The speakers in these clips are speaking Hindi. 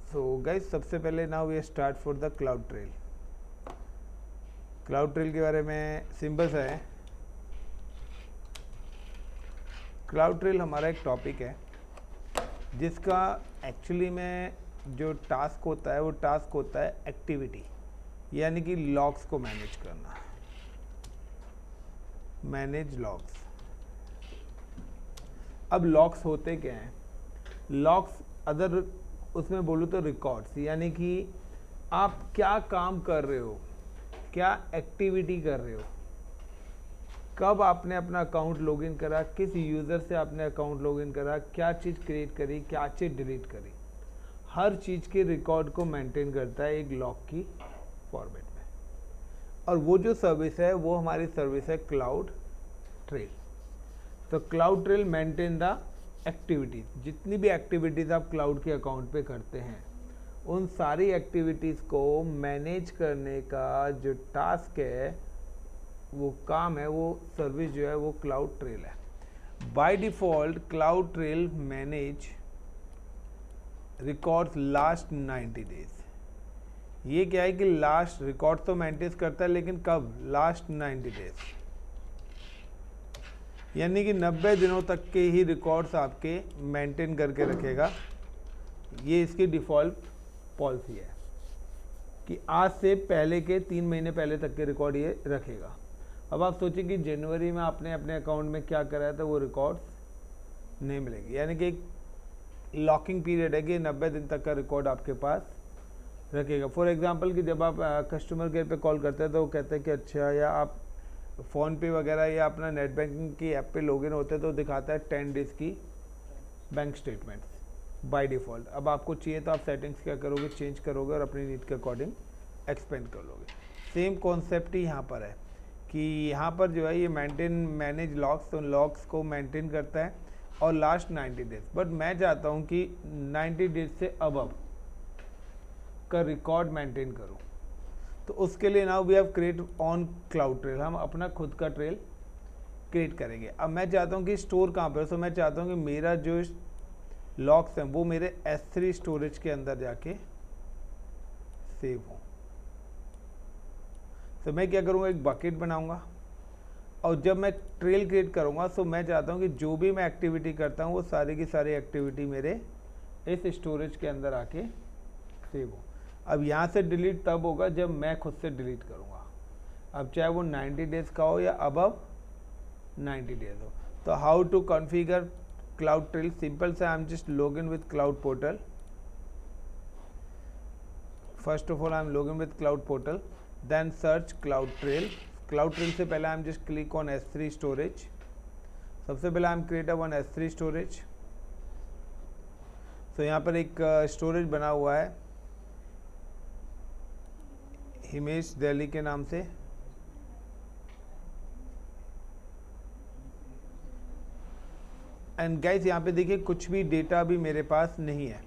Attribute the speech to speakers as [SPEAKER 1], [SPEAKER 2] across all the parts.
[SPEAKER 1] सो गाइस, सबसे पहले now we start for the cloud trail. Cloud trail के बारे में सिंपल सा है। क्लाउड ट्रेल हमारा एक टॉपिक है जिसका एक्चुअली में जो टास्क होता है वो टास्क होता है एक्टिविटी, यानी कि लॉग्स को मैनेज करना। Manage logs. अब लॉग्स होते क्या हैं? लॉग्स अदर उसमें बोलूँ तो रिकॉर्ड्स, यानी कि आप क्या काम कर रहे हो, क्या एक्टिविटी कर रहे हो, कब आपने अपना अकाउंट लॉगिन करा, किस यूज़र से आपने अकाउंट लॉगिन करा, क्या चीज़ क्रिएट करी, क्या चीज़ डिलीट करी, हर चीज़ के रिकॉर्ड को मेंटेन करता है एक लॉग की फॉर्मेट में। और वो जो सर्विस है वो हमारी सर्विस है क्लाउड ट्रेल। तो cloud trail maintain the activities. जितनी भी एक्टिविटीज़ आप क्लाउड के अकाउंट पे करते हैं उन सारी एक्टिविटीज़ को मैनेज करने का जो टास्क है, वो काम है, वो सर्विस जो है वो क्लाउड ट्रेल है। By default cloud trail manage records last 90 days. ये क्या है कि लास्ट रिकॉर्ड तो मेंटेन करता है, लेकिन कब? लास्ट 90 डेज, यानी कि 90 दिनों तक के ही रिकॉर्ड्स आपके मेंटेन करके रखेगा। ये इसकी डिफ़ॉल्ट पॉलिसी है कि आज से पहले के 3 महीने पहले तक के रिकॉर्ड ये रखेगा। अब आप सोचिए कि जनवरी में आपने अपने अकाउंट में क्या करा है, तो वो रिकॉर्ड्स नहीं मिलेगी, यानी कि एक लॉकिंग पीरियड है कि 90 दिन तक का रिकॉर्ड आपके पास रखेगा। फॉर एग्जांपल कि जब आप कस्टमर केयर पे कॉल करते हैं तो वो कहते हैं कि अच्छा, या आप फ़ोन पे वगैरह या अपना नेट बैंकिंग की ऐप पे लॉगिन होते हैं तो दिखाता है 10 डेज़ की बैंक स्टेटमेंट्स बाय डिफ़ॉल्ट। अब आपको चाहिए तो आप सेटिंग्स क्या करोगे, चेंज करोगे और अपनी नीड के अकॉर्डिंग एक्सपेंड कर लोगे। सेम कॉन्सेप्ट ही यहाँ पर है कि यहाँ पर जो है ये मैनेज लॉग्स, तो लॉग्स को मेंटेन करता है और लास्ट 90 डेज। बट मैं चाहता हूँ कि 90 डेज से अबव का रिकॉर्ड मेंटेन करूँ, तो उसके लिए now we have create on CloudTrail. हम अपना खुद का ट्रेल क्रिएट करेंगे। अब मैं चाहता हूँ कि स्टोर कहाँ पर है, तो मैं चाहता हूँ कि मेरा जो लॉग्स हैं वो मेरे S3 स्टोरेज के अंदर जाके सेव हो। तो मैं क्या करूँगा, एक बकेट बनाऊँगा और जब मैं ट्रेल क्रिएट करूँगा तो मैं चाहता हूँ कि जो भी मैं एक्टिविटी करता हूँ वो सारी की सारी एक्टिविटी मेरे इस स्टोरेज के अंदर आके सेव हो। अब यहाँ से डिलीट तब होगा जब मैं खुद से डिलीट करूँगा, अब चाहे वो 90 डेज़ का हो या अबव 90 डेज हो। तो how to configure cloud trail? Simple से, I am just log in with cloud portal. First of all I am log in with cloud portal, then search cloud trail. Cloud trail से पहले I am just click on S3 storage. सबसे पहले I am create one S3 storage. तो यहाँ पर एक स्टोरेज बना हुआ है हिमेश दिल्ली के नाम से। एंड गाइस, यहाँ पे देखिए कुछ भी डेटा भी मेरे पास नहीं है।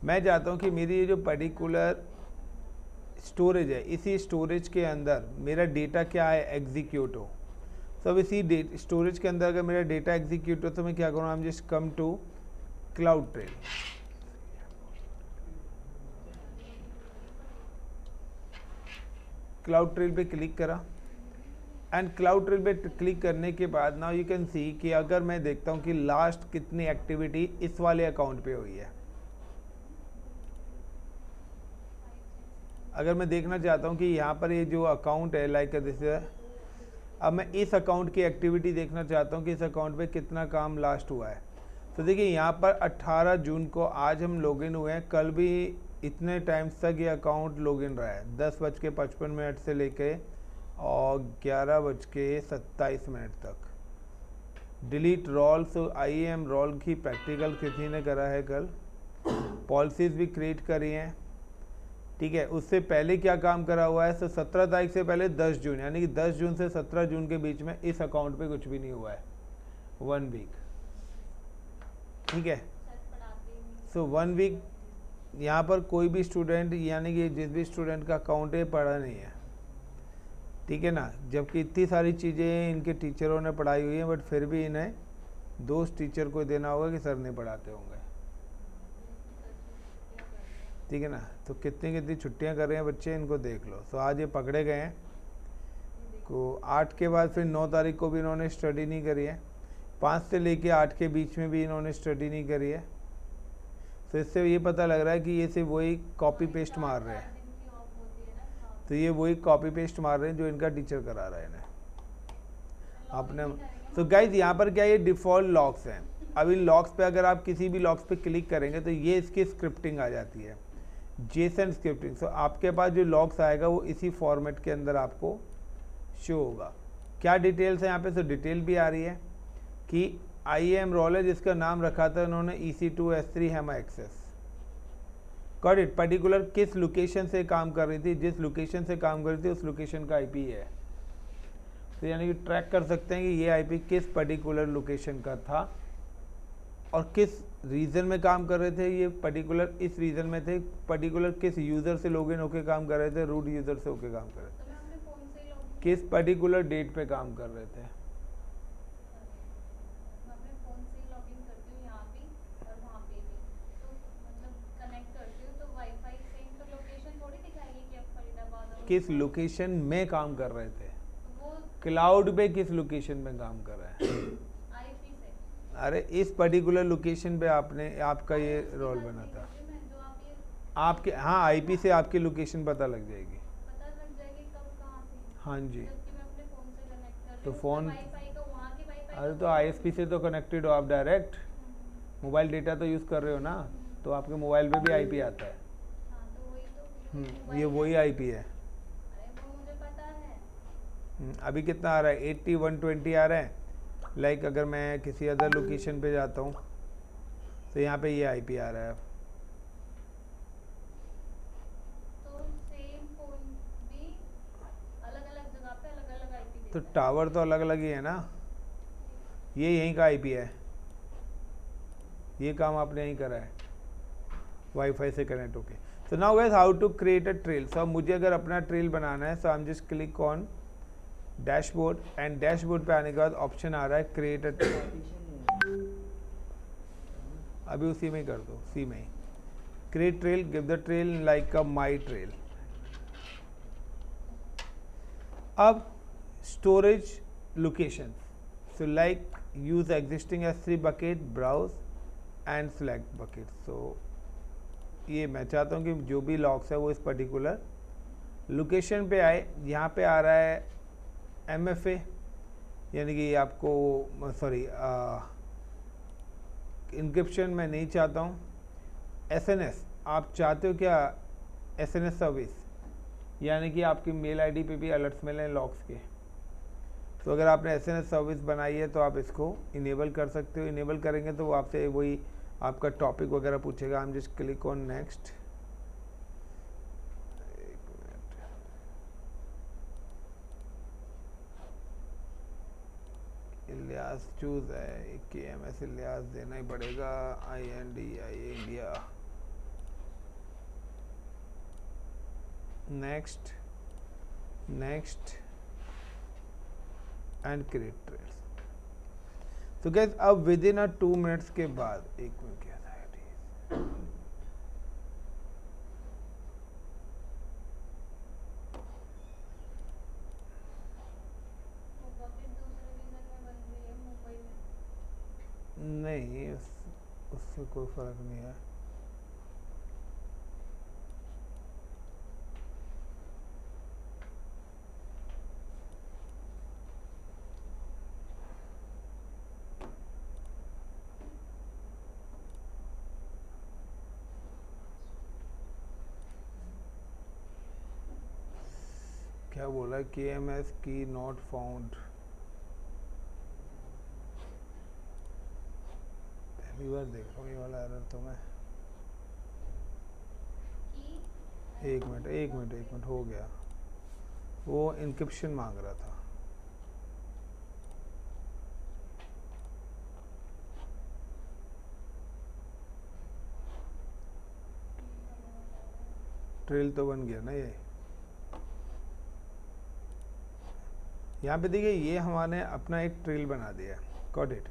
[SPEAKER 1] मैं चाहता हूँ कि मेरी ये जो पर्टिकुलर स्टोरेज है, इसी स्टोरेज के अंदर मेरा डेटा क्या है, एग्जीक्यूट हो। तो अब इसी स्टोरेज के अंदर अगर मेरा डेटा एग्जीक्यूट हो तो मैं क्या करूँ, I am just come to cloud trail. Cloud trail पे क्लिक करा एंड क्लाउड ट्रेल पे क्लिक करने के बाद नाउ यू कैन सी कि अगर मैं देखता हूँ कि लास्ट कितनी एक्टिविटी इस वाले अकाउंट पे हुई है। अगर मैं देखना चाहता हूँ कि यहाँ पर ये जो अकाउंट है लाइक दिस है, अब मैं इस अकाउंट की एक्टिविटी देखना चाहता हूँ कि इस अकाउंट पे कितना काम लास्ट हुआ है। तो देखिए यहाँ पर 18 जून को आज हम लॉगिन हुए हैं, कल भी इतने टाइम्स तक ये अकाउंट लॉगिन रहा है, 10:55 से लेके और 11:27 तक। डिलीट रोल, सो IAM रोल की प्रैक्टिकल किसी ने करा है कल, पॉलिसीज़ भी क्रिएट करी हैं, ठीक है। उससे पहले क्या काम करा हुआ है, तो 17 तारीख से पहले 10 जून, यानी कि 10 जून से 17 जून के बीच में इस अकाउंट पे कुछ भी नहीं हुआ है, 1 वीक, ठीक है। सो 1 वीक यहाँ पर कोई भी स्टूडेंट, यानी कि जिस भी स्टूडेंट का अकाउंट है, पढ़ा नहीं है, ठीक है ना। जबकि इतनी सारी चीज़ें इनके टीचरों ने पढ़ाई हुई हैं, बट फिर भी इन्हें दोस्त टीचर को देना होगा कि सर नहीं पढ़ाते होंगे, ठीक है ना। तो कितनी कितनी छुट्टियां कर रहे हैं बच्चे, इनको देख लो। तो आज ये पकड़े गए हैं को 8 के बाद फिर 9 तारीख को भी इन्होंने स्टडी नहीं करी है, 5 से लेके 8 के बीच में भी इन्होंने स्टडी नहीं करी है। तो इससे ये पता लग रहा है कि ये सिर्फ वही कॉपी पेस्ट मार रहे हैं। तो ये वही कॉपी पेस्ट मार रहे हैं जो इनका टीचर करा रहा है इन्हें अपने। तो गाइज यहाँ पर क्या, ये डिफ़ॉल्ट लॉक्स हैं। अब इन लॉक्स पे अगर आप किसी भी लॉक्स पे क्लिक करेंगे तो ये इसकी स्क्रिप्टिंग आ जाती है, जेसन स्क्रिप्टिंग। तो आपके पास जो लॉक्स आएगा वो इसी फॉर्मेट के अंदर आपको शो होगा। क्या डिटेल्स है यहाँ पे, तो डिटेल भी आ रही है कि IAM रोल है जिसका नाम रखा था उन्होंने EC2 S3 हेमा एक्सेस। Got it. पर्टिकुलर किस लोकेशन से काम कर रही थी, जिस लोकेशन से काम कर रही थी उस लोकेशन का IP है। तो यानी कि ट्रैक कर सकते हैं कि ये IP किस पर्टिकुलर लोकेशन का था और किस रीजन में काम कर रहे थे। ये पर्टिकुलर इस रीजन में थे, पर्टिकुलर किस यूज़र से लॉगिन होके काम कर रहे थे, रूट यूज़र से होके काम कर रहे थे, किस पर्टिकुलर डेट पे काम कर रहे थे। किस लोकेशन में काम कर रहे थे, क्लाउड पे किस लोकेशन में काम कर रहे हैं। अरे इस पर्टिकुलर लोकेशन पे आपने आपका ये रोल बना था आपके, हाँ IP से आपकी लोकेशन पता लग जाएगी। हाँ जी। तो फ़ोन, अरे तो ISP से तो कनेक्टेड हो आप, डायरेक्ट मोबाइल डेटा तो यूज़ कर रहे हो ना, तो आपके मोबाइल पे भी IP आता है। ये वही IP है। अभी कितना आ रहा है, 80 120 आ रहा है। लाइक अगर मैं किसी अदर लोकेशन पे जाता हूँ तो यहाँ पे ये IP आ रहा है। तो टावर तो अलग अलग ही है ना, ये यहीं का IP है, ये काम आपने यहीं करा है वाईफाई से कनेक्ट होके। So now guys how to create a trail. So मुझे अगर अपना ट्रेल बनाना है, so I am just click on dashboard and dashboard पे आने के बाद ऑप्शन आ रहा है क्रिएट अ ट्रेल। अभी उसी में ही कर दो, उसी में ही create trail, give the trail like a my trail. अब storage location, so like use existing S3 bucket, browse and select bucket. So ये मैं चाहता हूँ कि जो भी लॉक्स है वो इस पर्टिकुलर लोकेशन पे आए। यहाँ पे आ रहा है MFA, यानी कि आपको सॉरी इंक्रिप्शन मैं नहीं चाहता हूँ। SNS आप चाहते हो क्या, SNS सर्विस, यानी कि आपकी मेल ID पे भी अलर्ट्स मिलें लॉक्स के। तो अगर आपने SNS सर्विस बनाई है तो आप इसको इनेबल कर सकते हो। इनेबल करेंगे तो वो आपसे वही आपका टॉपिक वगैरह पूछेगा। आई am just click on next. Ilyas choose है, KMS इलियास देना ही पड़ेगा। INDIA India. Next next and create trails. तो गाइस अब विद इन 2 मिनट्स के बाद, एक मिनट क्या था नहीं, उससे कोई फर्क नहीं है। क्या बोला, KMS की नॉट फाउंड। पहली बार देख रहा हूँ ये वाला एरर तो मैं। एक मिनट हो गया, वो इंक्रिप्शन मांग रहा था। ट्रेल तो बन गया ना ये। यहाँ पे देखिए ये हमारे अपना एक ट्रेल बना दिया, गॉट इट।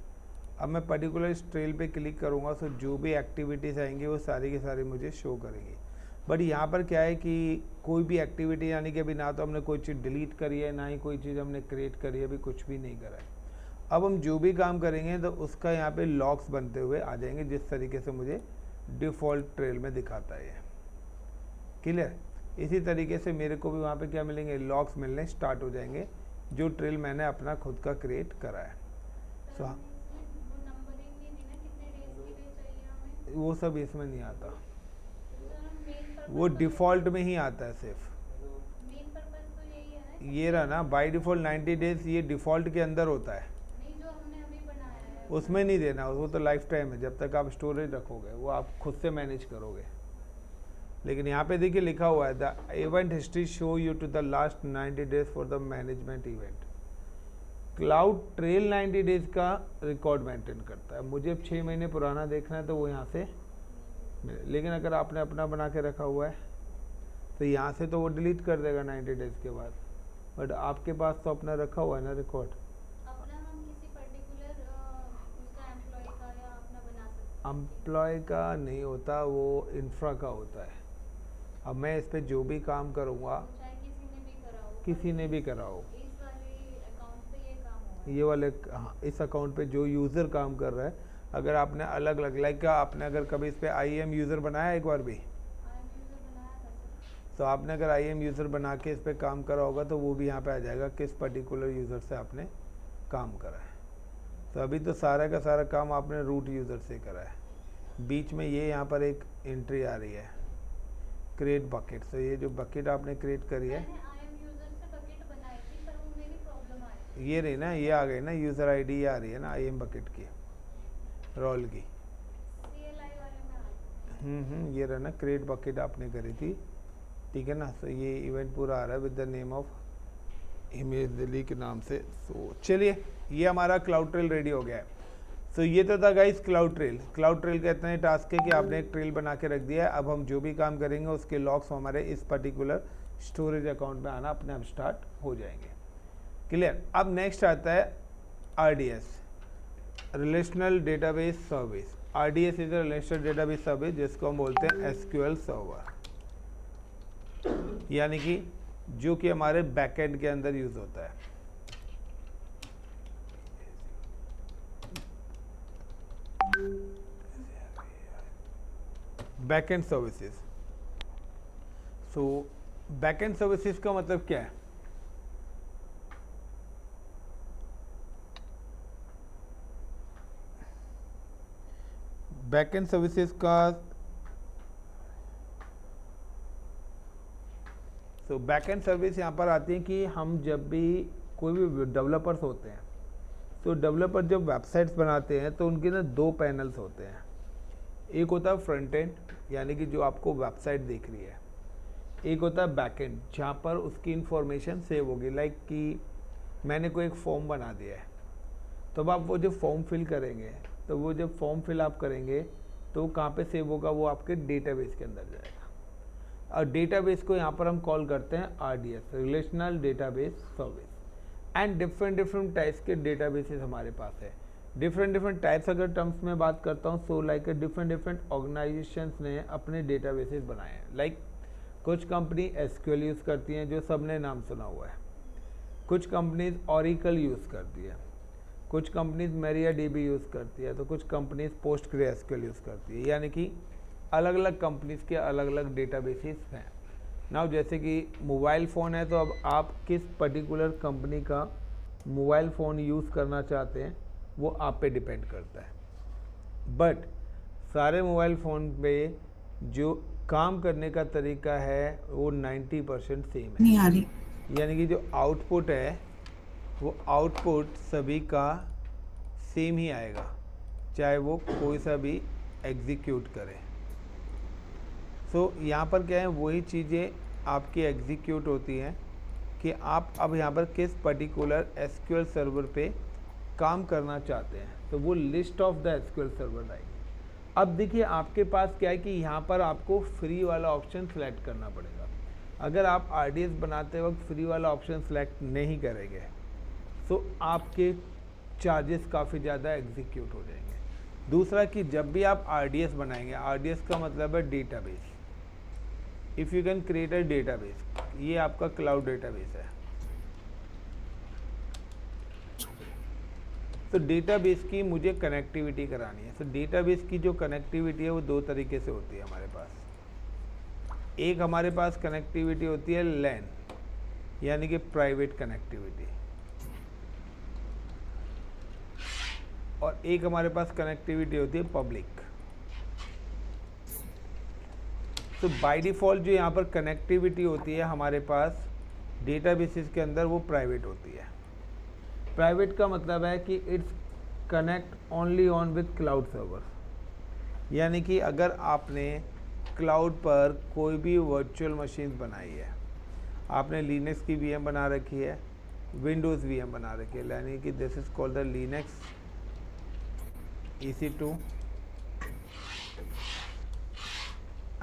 [SPEAKER 1] अब मैं पर्टिकुलर इस ट्रेल पे क्लिक करूँगा तो जो भी एक्टिविटीज़ आएंगी वो सारी की सारी मुझे शो करेंगी। बट यहाँ पर क्या है कि कोई भी एक्टिविटी यानी कि अभी ना तो हमने कोई चीज़ डिलीट करी है, ना ही कोई चीज़ हमने क्रिएट करी है, अभी कुछ भी नहीं करा है। अब हम जो भी काम करेंगे तो उसका यहाँ पे लॉग्स बनते हुए आ जाएंगे, जिस तरीके से मुझे डिफ़ॉल्ट ट्रेल में दिखाता है ये। क्लियर? इसी तरीके से मेरे को भी वहाँ पे क्या मिलेंगे, लॉग्स मिलने स्टार्ट हो जाएंगे, जो ट्रेल मैंने अपना खुद का क्रिएट करा है। सो वो सब इसमें नहीं आता, वो डिफ़ॉल्ट में ही आता है सिर्फ। ये रहा ना, बाय डिफ़ॉल्ट 90 डेज ये डिफ़ॉल्ट के अंदर होता है, उसमें नहीं देना, वो तो लाइफ टाइम है, जब तक आप स्टोरेज रखोगे वो आप खुद से मैनेज करोगे। लेकिन यहाँ पे देखिए लिखा हुआ है the event history show you to the last 90 days for the management event. CloudTrail 90 days का रिकॉर्ड मेंटेन करता है। मुझे 6 महीने पुराना देखना है तो वो यहाँ से मिले, लेकिन अगर आपने अपना बना के रखा हुआ है तो यहाँ से तो वो डिलीट कर देगा 90 डेज के बाद, बट आपके पास तो अपना रखा हुआ है ना रिकॉर्ड। एम्प्लॉय का नहीं होता, वो इंफ्रा का होता है। अब मैं इस पे जो भी काम करूँगा, किसी ने भी करा हो, ये वाले हाँ, इस अकाउंट पे जो यूज़र काम कर रहा है, अगर आपने अलग अलग लाइक आपने अगर कभी इस पे IAM यूज़र बनाया एक बार भी, तो आपने अगर IAM यूज़र बना के इस पे काम करा होगा तो वो भी यहाँ पे आ जाएगा किस पर्टिकुलर यूज़र से आपने काम करा है। तो अभी तो सारा का सारा काम आपने रूट यूज़र से करा है। बीच में ये यहाँ पर एक एंट्री आ रही है क्रिएट बकेट। तो ये जो बकेट आपने क्रिएट करी है, ये रही ना, ये आ गई ना यूज़र ID, ये आ रही है ना IAM बकेट की रोल की। ये रहा ना क्रिएट बकेट आपने करी थी, ठीक है ना। तो ये इवेंट पूरा आ रहा है with the name of image Delhi के नाम से। सो चलिए, ये हमारा क्लाउड ट्रेल रेडी हो गया है। सो ये तो था guys cloud trail. Cloud trail का इतना ही टास्क है कि आपने एक ट्रेल बना के रख दिया है। अब हम जो भी काम करेंगे उसके लॉग्स हमारे इस पर्टिकुलर स्टोरेज अकाउंट में आना अपने आप स्टार्ट हो जाएंगे। क्लियर? अब नेक्स्ट आता है RDS, relational database service. RDS is a relational database service, जिसको हम बोलते हैं SQL सर्वर, यानी कि जो कि हमारे बैकएंड के अंदर यूज होता है। Backend services. So backend services का मतलब क्या है? बैकएंड सर्विसेज का बैकएंड सर्विस यहाँ पर आती है कि हम जब भी कोई भी डेवलपर्स होते हैं, तो डेवलपर जब वेबसाइट्स बनाते हैं तो उनके ना 2 पैनल्स होते हैं। एक होता है फ्रंट एंड, यानी कि जो आपको वेबसाइट दिख रही है। एक होता है बैक एंड, जहाँ पर उसकी इंफॉर्मेशन सेव होगी। लाइक कि मैंने कोई एक फॉर्म बना दिया है, तो अब आप वो जो फॉर्म फिल करेंगे, तो वो जब फॉर्म फिल आप करेंगे तो कहाँ पे सेव होगा? वो आपके डेटाबेस के अंदर जाएगा। और डेटाबेस को यहाँ पर हम कॉल करते हैं RDS, relational database service. And different types के डेटाबेसेस हमारे पास है। डिफरेंट टाइप्स अगर टर्म्स में बात करता हूँ, सो लाइक डिफरेंट ऑर्गेनाइजेशंस ने अपने डेटाबेसेस बनाए हैं। लाइक कुछ कंपनी SQL यूज़ करती हैं, जो सबने नाम सुना हुआ है। कुछ कंपनीज Oracle यूज़ करती है, कुछ कंपनीज MariaDB यूज़ करती है, तो कुछ कंपनीज PostgreSQL यूज़ करती है। यानी कि अलग अलग कंपनीज के अलग अलग डेटाबेसेस हैं। नाउ जैसे कि मोबाइल फ़ोन है, तो अब आप किस पर्टिकुलर कंपनी का मोबाइल फ़ोन यूज़ करना चाहते हैं वो आप पे डिपेंड करता है। बट सारे मोबाइल फ़ोन पे जो काम करने का तरीका है वो 90% सेम है।
[SPEAKER 2] नहीं आ रही।
[SPEAKER 1] यानी कि जो आउटपुट है वो आउटपुट सभी का सेम ही आएगा, चाहे वो कोई सा भी एग्जीक्यूट करे। सो यहाँ पर क्या है, वही चीज़ें आपकी एग्जीक्यूट होती हैं कि आप अब यहाँ पर किस पर्टिकुलर SQL सर्वर पे काम करना चाहते हैं, तो वो list of the SQL server आएगी। अब देखिए आपके पास क्या है कि यहाँ पर आपको फ्री वाला ऑप्शन सेलेक्ट करना पड़ेगा। अगर आप RDS बनाते वक्त फ्री वाला ऑप्शन सेलेक्ट नहीं करेंगे तो आपके चार्जेस काफ़ी ज़्यादा एग्जीक्यूट हो जाएंगे। दूसरा कि जब भी आप RDS बनाएंगे, RDS का मतलब है database, if you can create a database, ये आपका क्लाउड डेटाबेस है। तो डेटाबेस की मुझे कनेक्टिविटी करानी है। तो डेटाबेस की जो कनेक्टिविटी है वो दो तरीके से होती है हमारे पास। एक हमारे पास कनेक्टिविटी होती है लैन, यानी कि प्राइवेट कनेक्टिविटी, और एक हमारे पास कनेक्टिविटी होती है पब्लिक। तो बाय डिफ़ॉल्ट जो यहाँ पर कनेक्टिविटी होती है हमारे पास डेटाबेसेस के अंदर, वो प्राइवेट होती है। प्राइवेट का मतलब है कि it's connect only on with cloud server, यानी कि अगर आपने क्लाउड पर कोई भी वर्चुअल मशीन बनाई है, आपने लिनक्स की वीएम बना रखी है, विंडोज़ वीएम बना रखी है, यानी कि this is called the Linux EC2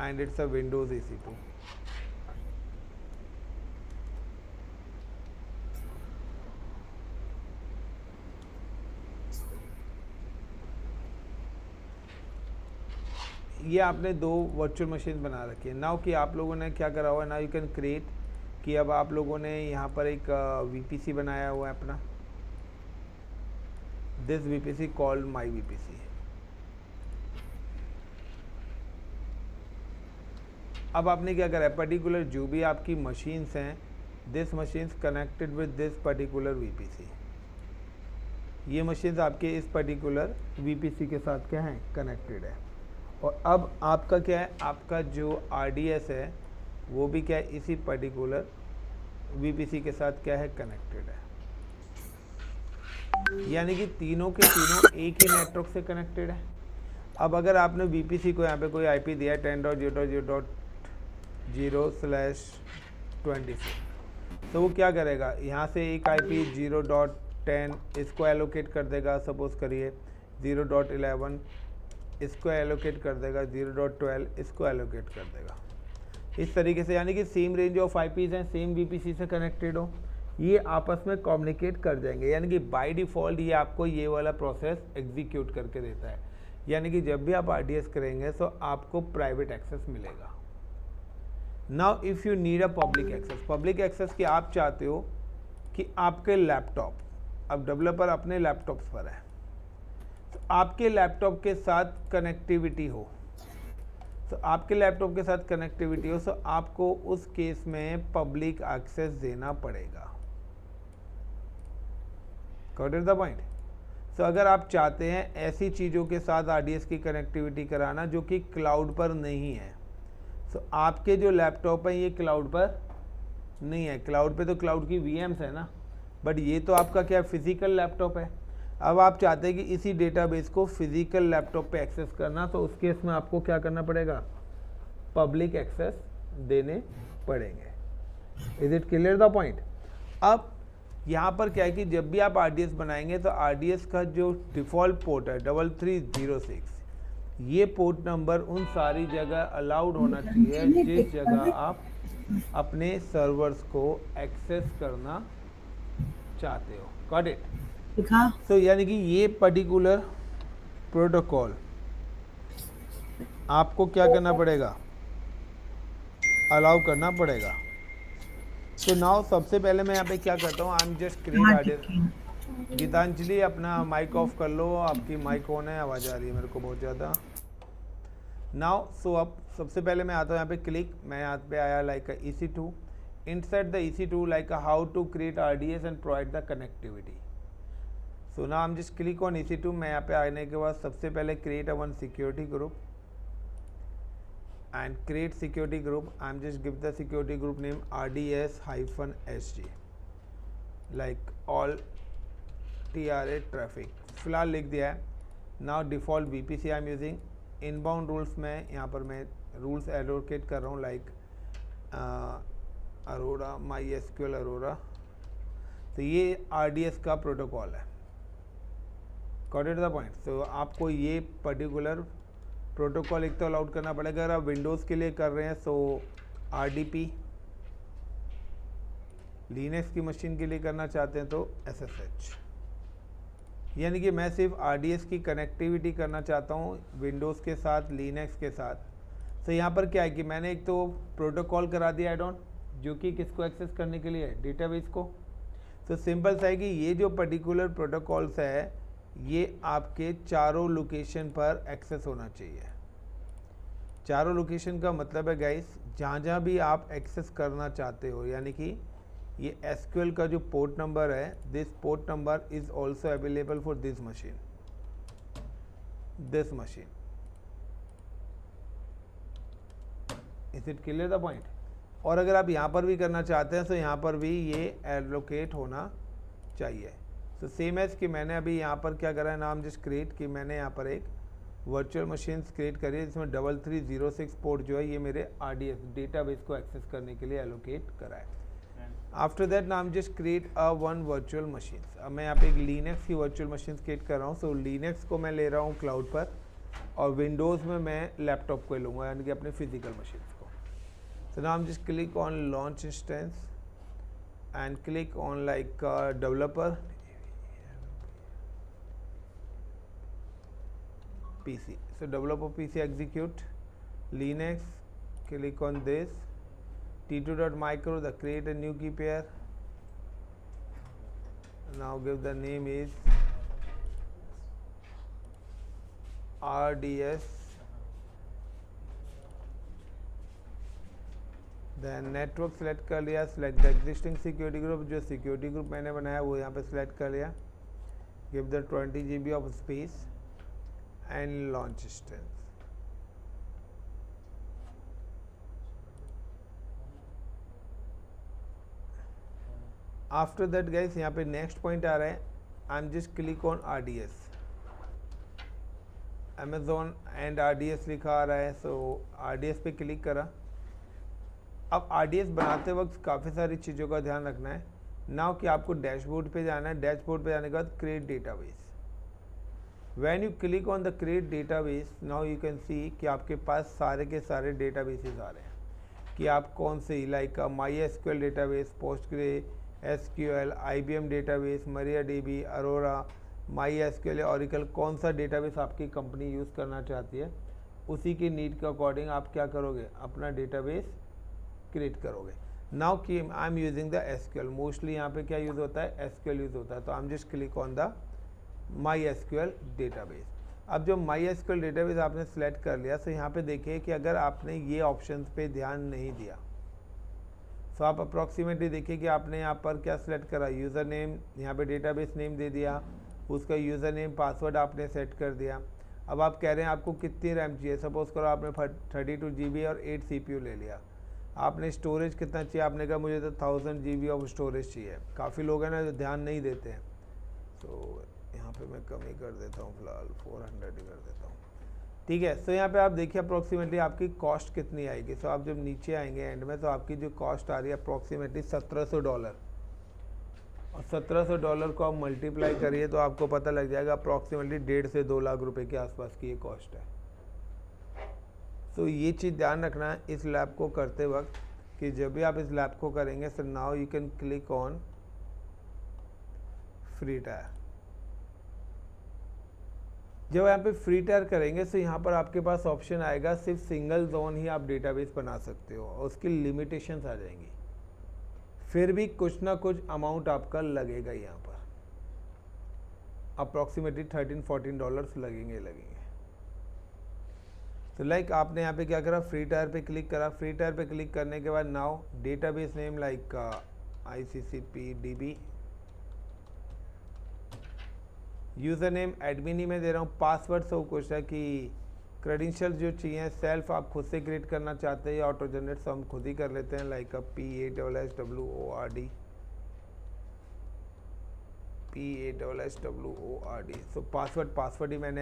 [SPEAKER 1] and it's a Windows EC2. ये आपने दो वर्चुअल मशीन बना रखी है। नाउ कि आप लोगों ने क्या करा हुआ है, नाउ यू कैन क्रिएट, कि अब आप लोगों ने यहाँ पर एक VPC बनाया हुआ है अपना, this VPC called my VPC। अब आपने क्या करा है, पर्टिकुलर जो भी आपकी मशीन्स हैं, this machines connected with this particular VPC, ये मशीन्स आपके इस पर्टिकुलर VPC के साथ क्या है, कनेक्टेड है। और अब आपका क्या है, आपका जो RDS है वो भी क्या है, इसी पर्टिकुलर VPC के साथ क्या है, कनेक्टेड है। यानी कि तीनों के तीनों एक ही नेटवर्क से कनेक्टेड है। अब अगर आपने VPC को यहाँ पे कोई IP दिया है 10.0.0/24, तो वो क्या करेगा, यहाँ से एक IP 0.10 इसको एलोकेट कर देगा, सपोज करिए 0.11 इसको एलोकेट कर देगा, 0.12 इसको एलोकेट कर देगा, इस तरीके से। यानी कि सेम रेंज ऑफ IPs हैं, सेम VPC से कनेक्टेड हो, ये आपस में कम्युनिकेट कर जाएंगे। यानी कि बाय डिफ़ॉल्ट ये आपको ये वाला प्रोसेस एग्जीक्यूट करके देता है। यानी कि जब भी आप RDS करेंगे तो आपको प्राइवेट एक्सेस मिलेगा। Now if you need a public access, public access की आप चाहते हो कि आपके लैपटॉप, अब डेवलपर अपने लैपटॉप्स पर है, तो आपके लैपटॉप के साथ कनेक्टिविटी हो, तो आपके लैपटॉप के साथ कनेक्टिविटी हो, तो आपको उस केस में पब्लिक एक्सेस देना पड़ेगा। Got it the point? तो अगर आप चाहते हैं ऐसी चीज़ों के साथ RDS की कनेक्टिविटी कराना जो कि क्लाउड पर नहीं है, तो आपके जो लैपटॉप है ये क्लाउड पर नहीं है। क्लाउड पे तो क्लाउड की VMs है ना, बट ये तो आपका क्या फिजिकल लैपटॉप है। अब आप चाहते हैं कि इसी डेटाबेस को फिजिकल लैपटॉप पे एक्सेस करना, तो उस केस में आपको क्या करना पड़ेगा, पब्लिक एक्सेस देने पड़ेंगे। Is it clear the point? अब यहाँ पर क्या है कि जब भी आप RDS बनाएंगे तो RDS का जो डिफ़ॉल्ट पोर्ट है 3306, ये पोर्ट नंबर उन सारी जगह अलाउड होना चाहिए जिस जगह आप अपने सर्वर्स को एक्सेस करना चाहते हो। Got it? तो यानी कि ये पर्टिकुलर प्रोटोकॉल आपको क्या करना पड़ेगा, अलाउ करना पड़ेगा। तो नाउ सबसे पहले मैं यहाँ पे क्या करता हूँ, I am just create RDS। Geetanjali अपना माइक ऑफ कर लो, आपकी माइक ऑन है, आवाज़ आ रही है मेरे को बहुत ज़्यादा। नाउ सो अब सबसे पहले मैं आता हूँ यहाँ पे क्लिक, मैं यहाँ पे आया like EC2, insert the EC2 like how to create RDS and provide the connectivity. So now I'm just click on EC2। मैं यहाँ पे आने के बाद सबसे पहले create a one security group and create security group। I'm just give the security group name RDS-SG like all TRA traffic, फिलहाल लिख दिया है। Now default VPC I'm using। Inbound rules में यहाँ पर मैं रूल्स एलोकेट कर रहा हूँ लाइक अरोरा, MySQL अरोरा। तो ये RDS का प्रोटोकॉल है। Got it the point? तो आपको ये पर्टिकुलर प्रोटोकॉल एक तो अलाउड करना पड़ेगा। अगर आप विंडोज़ के लिए कर रहे हैं तो RDP, लिनक्स की मशीन के लिए करना चाहते हैं तो SSH। यानी कि मैं सिर्फ RDS की कनेक्टिविटी करना चाहता हूँ विंडोज़ के साथ, लिनक्स के साथ, तो यहाँ पर क्या है कि मैंने एक तो प्रोटोकॉल करा दिया एड ऑन, जो कि किसको एक्सेस करने के लिए है, डेटाबेस को। तो सिंपल सा है कि ये जो पर्टिकुलर प्रोटोकॉल्स है ये आपके चारों लोकेशन पर एक्सेस होना चाहिए। चारों लोकेशन का मतलब है गाइस, जहाँ जहाँ भी आप एक्सेस करना चाहते हो, यानी कि ये एसक्यूएल का जो पोर्ट नंबर है, this port number is also available for this machine, is it clear the point. और अगर आप यहाँ पर भी करना चाहते हैं तो यहाँ पर भी ये एलोकेट होना चाहिए। तो सेम एज कि मैंने अभी यहाँ पर क्या करा है, नाम जस्ट क्रिएट कि मैंने यहाँ पर एक वर्चुअल मशीन क्रिएट करी है जिसमें 3306 पोर्ट जो है ये मेरे RDS डेटाबेस को एक्सेस करने के लिए एलोकेट करा है। आफ्टर दैट नाम just create a one virtual machine. अब मैं यहाँ पे एक लिनक्स की वर्चुअल मशीन क्रिएट कर रहा हूँ। सो लिनक्स को मैं ले रहा हूँ क्लाउड पर, और विंडोज़ में मैं लैपटॉप को लूँगा, यानी कि अपने फिजिकल मशीन को। So now I'm just click on launch instance and click on like developer PC. So developer PC execute Linux, click on this t2.micro, the create a new key pair. Now give the name is RDS, then network select कर लिया, select the existing security group, जो सिक्योरिटी ग्रुप मैंने बनाया वो यहाँ पे सेलेक्ट कर लिया, give the 20 GB of space and launch instance. After that guys यहाँ पे नेक्स्ट पॉइंट आ रहा है, I am just click on RDS, Amazon and RDS लिखा आ रहा है। सो RDS पे क्लिक करा। अब RDS बनाते वक्त काफ़ी सारी चीज़ों का ध्यान रखना है। नाउ कि आपको डैशबोर्ड पे जाना है, डैशबोर्ड पे जाने के बाद create database. When you click on the create database, now you can see कि आपके पास सारे के सारे डेटाबेसेस आ रहे हैं कि आप कौन से, like MySQL database, Postgre SQL, IBM database, MariaDB, Aurora, MySQL, Oracle, कौन सा डेटाबेस आपकी कंपनी यूज़ करना चाहती है, उसी की नीड के अकॉर्डिंग आप क्या करोगे, अपना डेटाबेस क्रिएट करोगे। नाउ कि I am using the SQL, mostly यहाँ पे क्या यूज़ होता है, SQL यूज़ होता है। तो आई am just click on the MySQL database. अब जो MySQL डेटाबेस आपने सेलेक्ट कर लिया, तो यहाँ पे देखिए कि अगर आपने ये ऑप्शंस पे ध्यान नहीं दिया तो आप अप्रॉक्सीमेटली देखिए कि आपने यहाँ पर क्या सिलेक्ट करा, यूज़र नेम, यहाँ पे डेटाबेस नेम दे दिया, उसका यूज़र नेम पासवर्ड आपने सेट कर दिया। अब आप कह रहे हैं आपको कितनी रैम चाहिए, सपोज करो आपने 32 GB और 8 CPU ले लिया। आपने स्टोरेज कितना चाहिए, आपने कहा मुझे तो 1000 GB ऑफ स्टोरेज चाहिए। काफ़ी लोग हैं ना जो ध्यान नहीं देते हैं, तो यहाँ पे मैं कम ही कर देता हूँ, फिलहाल 400 ही कर देता हूँ, ठीक है। तो यहाँ पे आप देखिए अप्रॉक्सीमेटली आपकी कॉस्ट कितनी आएगी। तो आप जब नीचे आएंगे एंड में, तो आपकी जो कॉस्ट आ रही है अप्रॉक्सीमेटली $1700, और $1700 को आप मल्टीप्लाई करिए तो आपको पता लग जाएगा अप्रॉक्सीमेटली 1.5 से 2 लाख रुपए के आसपास की ये कॉस्ट है। तो ये चीज़ ध्यान रखना है इस लैब को करते वक्त कि जब भी आप इस लैब को करेंगे, so now you can click on free tyre. जब यहाँ पे फ्री टायर करेंगे तो यहाँ पर आपके पास ऑप्शन आएगा सिर्फ सिंगल जोन ही आप डेटाबेस बना सकते हो, और उसकी लिमिटेशंस आ जाएंगी। फिर भी कुछ ना कुछ अमाउंट आपका लगेगा, यहाँ पर अप्रॉक्सीमेटली $13-14 लगेंगे। तो लाइक आपने यहाँ पे क्या करा, फ्री टायर पे क्लिक करा। फ्री टायर पे क्लिक करने के बाद now database name like ICCPDB, user name admin ही मैं दे रहा हूँ। पासवर्ड सब कुछ है कि क्रेडेंशियल जो चाहिए सेल्फ आप खुद से क्रिएट करना चाहते हैं या ऑटो जनरेट, तो हम खुद ही कर लेते हैं, लाइक PASSWORD। सो पासवर्ड ही मैंने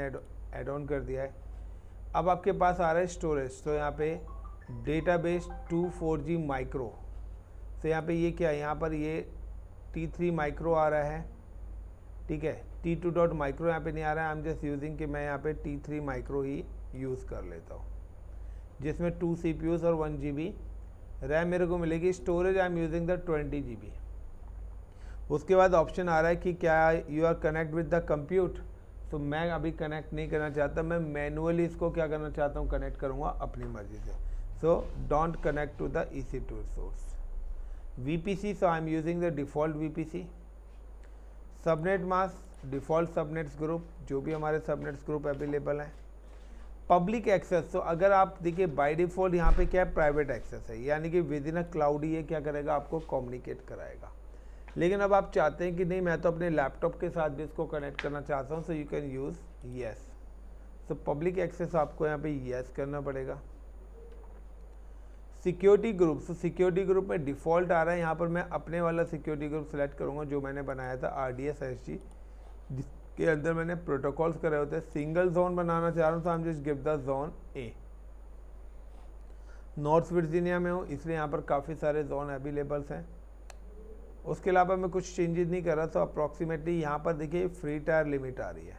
[SPEAKER 1] एड ऑन कर दिया है। अब आपके पास आ रहा है स्टोरेज, तो यहाँ पे डेटाबेस 24G माइक्रो। तो यहाँ पे ये क्या है, यहाँ पर ये T3 माइक्रो आ रहा है, ठीक है। T2.micro यहाँ पे नहीं आ रहा है। आई एम जस्ट यूजिंग कि मैं यहाँ पे T3 माइक्रो ही यूज़ कर लेता हूँ, जिसमें 2 CPUs और 1 GB रैम मेरे को मिलेगी। Storage I am using the 20 GB। उसके बाद ऑप्शन आ रहा है कि क्या you are connect with the compute, तो मैं अभी कनेक्ट नहीं करना चाहता, मैं मैनुअली इसको क्या करना चाहता हूँ, कनेक्ट करूँगा अपनी मर्जी से. So don't connect to the EC2 source. VPC, so I am using the default VPC. Subnet mask, default subnets group, जो भी हमारे सबनेट्स ग्रुप अवेलेबल हैं. पब्लिक एक्सेस, तो अगर आप देखिए बाय डिफ़ॉल्ट यहाँ पे क्या है, प्राइवेट एक्सेस है, यानी कि विद इन अ क्लाउड ये क्या करेगा, आपको कम्युनिकेट कराएगा. लेकिन अब आप चाहते हैं कि नहीं, मैं तो अपने लैपटॉप के साथ भी इसको कनेक्ट करना चाहता हूँ, so you can use yes. So public access आपको यहाँ पे येस करना पड़ेगा. सिक्योरिटी ग्रुप, तो सिक्योरिटी ग्रुप में डिफ़ॉल्ट आ रहा है, यहाँ पर मैं अपने वाला सिक्योरिटी ग्रुप सेलेक्ट करूँगा जो मैंने बनाया था RDS-SG, जिसके अंदर मैंने प्रोटोकॉल्स करे होते हैं. सिंगल जोन बनाना चाह रहा हूँ, तो हम just give the zone A. North Virginia में हूँ, इसलिए यहाँ पर काफ़ी सारे जोन अवेलेबल्स हैं. उसके अलावा मैं कुछ चेंजेस नहीं कर रहा. तो अप्रॉक्सीमेटली यहाँ पर देखिए फ्री टायर लिमिट आ रही है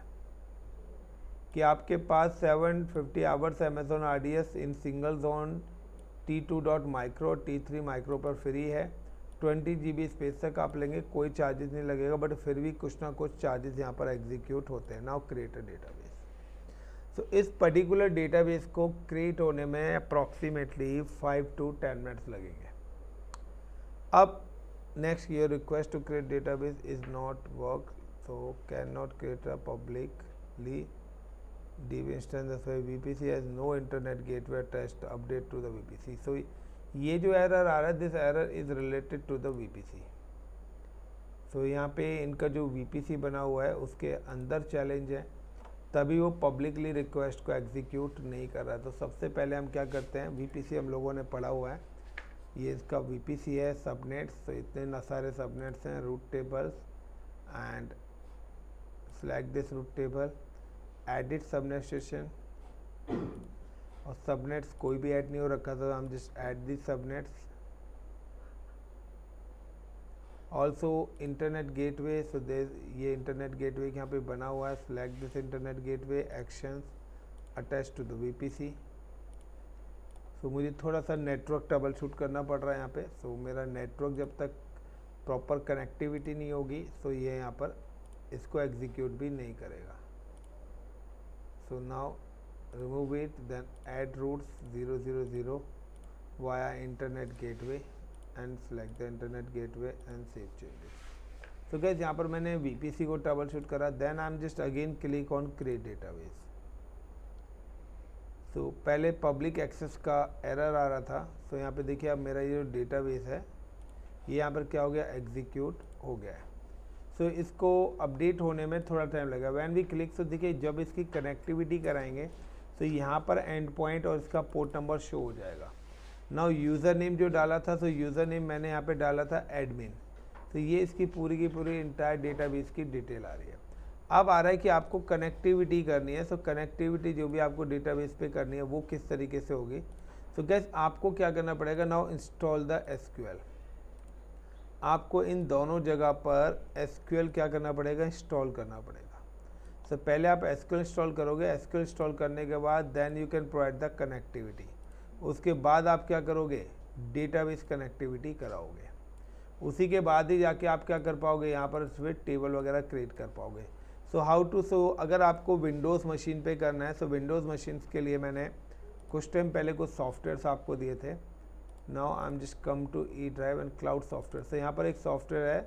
[SPEAKER 1] कि आपके पास 750 hours Amazon RDS in single zone T2.micro T3 micro पर फ्री है. 20 GB स्पेस तक आप लेंगे, कोई चार्जेस नहीं लगेगा, बट फिर भी कुछ ना कुछ चार्जेस यहाँ पर एग्जीक्यूट होते हैं. Now create a database. So इस पर्टिकुलर डेटाबेस को क्रिएट होने में अप्रॉक्सीमेटली 5 to 10 मिनट्स लगेंगे. अब next, your request to create database is not work, so can not create a publicly dev instance, that's why VPC has no internet gateway attached. Update to the VPC. So ये जो एरर आ रहा है, this error is related to the VPC. So यहाँ पे इनका जो VPC बना हुआ है उसके अंदर चैलेंज है, तभी वो पब्लिकली रिक्वेस्ट को एग्जीक्यूट नहीं कर रहा है. तो सबसे पहले हम क्या करते हैं, VPC हम लोगों ने पढ़ा हुआ है, ये इसका VPC है. सबनेट्स, तो इतने न सारे सबनेट्स हैं. Route tables and select this route table, edit subnet station, और सबनेट्स कोई भी ऐड नहीं हो रखा था, हम just add this subnets. Also internet gateway, so ये इंटरनेट गेटवे यहाँ पे बना हुआ है. Select this internet gateway, actions attach to the VPC. So मुझे थोड़ा सा नेटवर्क ट्रबल शूट करना पड़ रहा है यहाँ पे. सो मेरा नेटवर्क जब तक प्रॉपर कनेक्टिविटी नहीं होगी, सो ये यहाँ पर इसको एग्जीक्यूट भी नहीं करेगा. So now remove it, then add routes 000 via internet gateway and select the internet gateway and save changes. So guys, यहाँ पर मैंने VPC को ट्रबल शूट करा. then I'm just again click on create database. so पहले पब्लिक एक्सेस का एरर आ रहा था. so यहाँ पे देखिए अब मेरा ये जो डेटाबेस है ये यहाँ पर क्या हो गया, एग्जीक्यूट हो गया है. सो इसको अपडेट होने में थोड़ा टाइम लगेगा. व्हेन वी क्लिक, सो देखिए जब इसकी कनेक्टिविटी कराएंगे तो यहाँ पर एंड पॉइंट और इसका पोर्ट नंबर शो हो जाएगा. नाउ यूज़र नेम जो डाला था, सो यूज़र नेम मैंने यहाँ पे डाला था एडमिन. तो ये इसकी पूरी की पूरी इंटायर डेटाबेस की डिटेल आ रही है. अब आ रहा है कि आपको कनेक्टिविटी करनी है. सो कनेक्टिविटी जो भी आपको डेटाबेस पे करनी है वो किस तरीके से होगी. सो गैस आपको क्या करना पड़ेगा, नाउ इंस्टॉल द SQL. आपको इन दोनों जगह पर SQL क्या करना पड़ेगा, इंस्टॉल करना पड़ेगा. सो पहले आप SQL इंस्टॉल करोगे. SQL इंस्टॉल करने के बाद then you can provide the connectivity. उसके बाद आप क्या करोगे, डेटाबेस कनेक्टिविटी कराओगे. उसी के बाद ही जाके आप क्या कर पाओगे, यहाँ पर फिर टेबल वगैरह क्रिएट कर पाओगे. सो हाउ टू, सो अगर आपको विंडोज़ मशीन पे करना है, सो विंडोज़ मशीन के लिए मैंने कुछ टाइम पहले कुछ सॉफ्टवेयर्स आपको दिए थे. Now I am just come to E drive and cloud software. से यहाँ पर एक सॉफ्टवेयर है